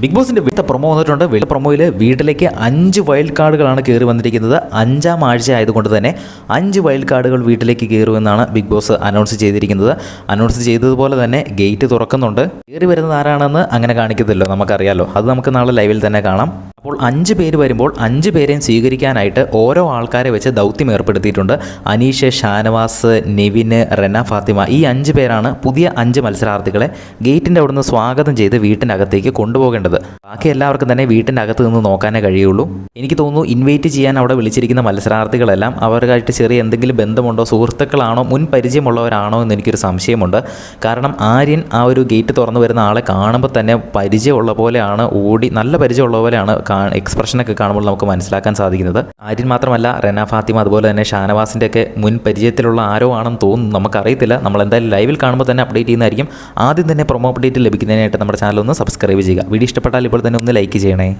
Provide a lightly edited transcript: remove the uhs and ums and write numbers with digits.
Big ബോസിൻ്റെ വീട്ടിൽ promo വന്നിട്ടുണ്ട്. പ്രൊമോയിൽ വീട്ടിലേക്ക് 5 വൈൽഡ് കാർഡുകളാണ് കയറി വന്നിരിക്കുന്നത്. 5-ാം ആഴ്ച ആയതുകൊണ്ട് തന്നെ 5 വൈൽഡ് കാർഡുകൾ വീട്ടിലേക്ക് കയറുമെന്നാണ് ബിഗ് ബോസ് അനൗൺസ് ചെയ്തിരിക്കുന്നത്. അനൗൺസ് ചെയ്തതുപോലെ തന്നെ ഗേറ്റ് തുറക്കുന്നുണ്ട്. കയറി വരുന്നത് ആരാണെന്ന് അങ്ങനെ കാണിക്കത്തില്ലോ, നമുക്കറിയാലോ. അത് നമുക്ക് നാളെ ലൈവിൽ തന്നെ കാണാം. അപ്പോൾ 5 പേര് വരുമ്പോൾ 5 പേരെയും സ്വീകരിക്കാനായിട്ട് ഓരോ ആൾക്കാരെ വെച്ച് ദൗത്യം ഏർപ്പെടുത്തിയിട്ടുണ്ട്. അനീഷ്, ഷാനവാസ്, നെവിന്, റെന ഫാത്തിമ, ഈ 5 പേരാണ് പുതിയ 5 മത്സരാർത്ഥികളെ ഗേറ്റിൻ്റെ അവിടുന്ന് സ്വാഗതം ചെയ്ത് വീട്ടിനകത്തേക്ക് കൊണ്ടുപോകേണ്ടത്. ബാക്കി എല്ലാവർക്കും തന്നെ വീട്ടിൻ്റെ അകത്ത് നിന്ന് നോക്കാനേ കഴിയുള്ളൂ. എനിക്ക് തോന്നുന്നു ഇൻവൈറ്റ് ചെയ്യാൻ അവിടെ വിളിച്ചിരിക്കുന്ന മത്സരാർത്ഥികളെല്ലാം അവരുമായിട്ട് ചെറിയ എന്തെങ്കിലും ബന്ധമുണ്ടോ, സുഹൃത്തുക്കളാണോ, മുൻ പരിചയമുള്ളവരാണോ എന്ന് എനിക്കൊരു സംശയമുണ്ട്. കാരണം ആര്യൻ ആ ഒരു ഗേറ്റ് തുറന്നു വരുന്ന ആളെ കാണുമ്പോൾ തന്നെ പരിചയമുള്ള പോലെയാണ്, നല്ല പരിചയമുള്ള പോലെയാണ് എക്സ്പ്രഷനൊക്കെ കാണുമ്പോൾ നമുക്ക് മനസ്സിലാക്കാൻ സാധിക്കുന്നത്. ആര്യൻ മാത്രമല്ല, റെന ഫാത്തിമ, അതുപോലെ തന്നെ ഷാനവാസിൻ്റെ ഒക്കെ മുൻ പരിചയത്തിലുള്ള ആരോ ആണെന്ന് തോന്നുന്നു, നമുക്കറിയത്തില്ല. നമ്മൾ എന്തായാലും ലൈവിൽ കാണുമ്പോൾ തന്നെ അപ്ഡേറ്റ് ചെയ്യുന്നതായിരിക്കും. ആദ്യം തന്നെ പ്രൊമോ അപ്ഡേറ്റ് ലഭിക്കുന്നതിനായിട്ട് നമ്മുടെ ചാനൽ ഒന്ന് സബ്സ്ക്രൈബ് ചെയ്യുക. വീഡിയോ ഇഷ്ടപ്പെട്ടാൽ ഇപ്പോൾ തന്നെ ഒന്ന് ലൈക്ക് ചെയ്യണേ.